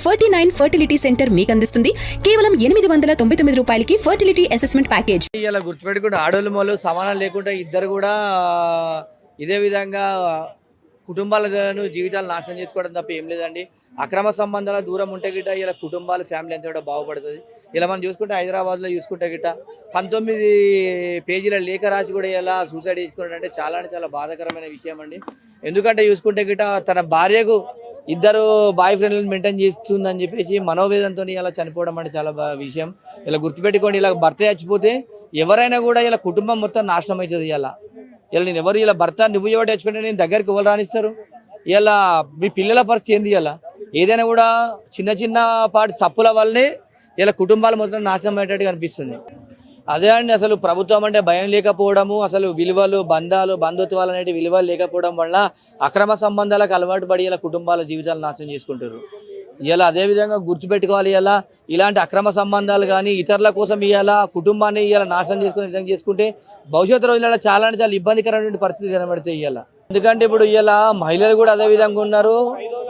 49 fertility centre మీకు అందిస్తుంది కేవలం 899 రూపాయలకి ఫర్టిలిటీ అసెస్మెంట్ ప్యాకేజ్. ఇలా గుర్తుపెట్టుకుంటే ఆడోళ్ళు మొదలు సమానం లేకుండా ఇద్దరు కూడా ఇదే విధంగా కుటుంబాలను జీవితాలు నాశనం చేసుకోవడం తప్ప ఏం లేదండి. అక్రమ సంబంధాల దూరం ఉంటే గిట్ట ఇలా కుటుంబాలు ఫ్యామిలీ అంతా కూడా బాగుపడుతుంది. ఇలా మనం చూసుకుంటే హైదరాబాద్లో చూసుకుంటే గిట్ట 19 పేజీల లేఖ రాసి కూడా ఇలా సూసైడ్ చేసుకున్నాడు అంటే చాలా బాధాకరమైన విషయం అండి. ఎందుకంటే చూసుకుంటే గిట్ట తన భార్యకు ఇద్దరు బాయ్ ఫ్రెండ్లను మెయింటైన్ చేస్తుందని చెప్పేసి మనోవేదంతో ఇలా చనిపోవడం అంటే చాలా విషయం. ఇలా గుర్తుపెట్టుకోండి, ఇలా భర్త చచ్చిపోతే ఎవరైనా కూడా ఇలా కుటుంబం మొత్తం నాశనం అవుతుంది. ఇలా నేను ఎవరు ఇలా భర్త నువ్వు ఎవరు చచ్చిపోతే నేను దగ్గరికి ఎవరు రాణిస్తారు? ఇలా మీ పిల్లల పరిస్థితి ఏంది? ఇలా ఏదైనా కూడా చిన్న పాటి తప్పుల వల్లనే ఇలా కుటుంబాలు మొత్తం నాశనం అయ్యేటట్టుగా అనిపిస్తుంది. అదే అండి, అసలు ప్రభుత్వం అంటే భయం లేకపోవడము, అసలు విలువలు బంధుత్వాలు అనేవి విలువలు లేకపోవడం వల్ల అక్రమ సంబంధాలకు అలవాటు పడి ఇలా కుటుంబాల జీవితాలు నాశనం చేసుకుంటారు. ఇలా అదేవిధంగా గుర్తుపెట్టుకోవాలి, ఇలా ఇలాంటి అక్రమ సంబంధాలు కానీ ఇతరుల కోసం ఇవాళ కుటుంబాన్ని ఇలా నాశనం చేసుకుంటే భవిష్యత్తు రోజులలో చాలా ఇబ్బందికరమైన పరిస్థితి కనబడితే ఇవాళ. ఎందుకంటే ఇప్పుడు ఇలా మహిళలు కూడా అదే విధంగా ఉన్నారు.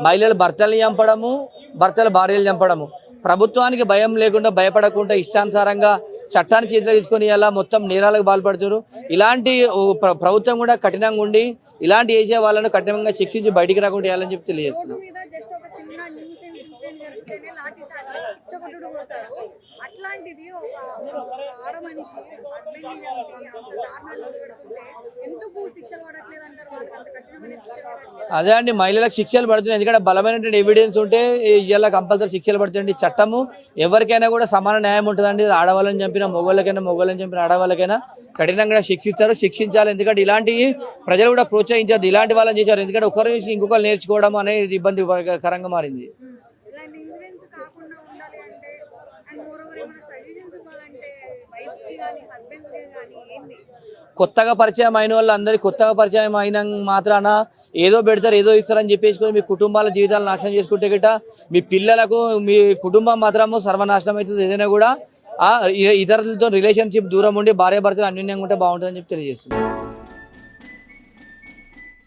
మహిళలు భర్తల్ని చంపడము, భర్తలు భార్యలు చంపడము. ప్రభుత్వానికి భయం లేకుండా భయపడకుండా ఇష్టానుసారంగా చట్టాన్ని చేతిలో తీసుకొని ఇలా మొత్తం నేరాలకు పాల్పడుతున్నారు. ఇలాంటి ప్రభుత్వం కూడా కఠినంగా ఉండి ఇలాంటి చేసే వాళ్ళను కఠినంగా శిక్షించి బయటికి రాకుండా చేయాలని చెప్పి తెలియజేస్తున్నాం. అదే అండి, మహిళలకు శిక్షలు పడుతున్నాయి. ఎందుకంటే బలమైనటువంటి ఎవిడెన్స్ ఉంటే ఇలా కంపల్సరీ శిక్షలు పడుతుంది. చట్టము ఎవరికైనా కూడా సమాన న్యాయం ఉంటుందండి. ఆడవాళ్ళని చంపిన మొగోళ్ళని చంపిన ఆడవాళ్ళకైనా కఠినంగా శిక్షిస్తారు, శిక్షించాలి. ఎందుకంటే ఇలాంటివి ప్రజలు కూడా ప్రోత్సహించారు. ఇలాంటి వాళ్ళని చేశారు. ఎందుకంటే ఒకరి నుంచి ఇంకొకరు నేర్చుకోవడం అనేది ఇబ్బందికరంగా మారింది. కొత్తగా పరిచయం అయిన వాళ్ళు అందరికీ కొత్తగా పరిచయం అయిన మాత్రాన ఏదో పెడతారు, ఏదో ఇస్తారని చెప్పేసుకొని మీ కుటుంబాల జీవితాలు నాశనం చేసుకుంటే గిట్ట మీ పిల్లలకు మీ కుటుంబం మాత్రము సర్వనాశనం అవుతుంది. ఏదైనా కూడా ఇతరులతో రిలేషన్షిప్ దూరం ఉండి భార్యాభర్తలు అన్యోన్యంగా ఉంటే బాగుంటుందని చెప్పి తెలియజేస్తుంది.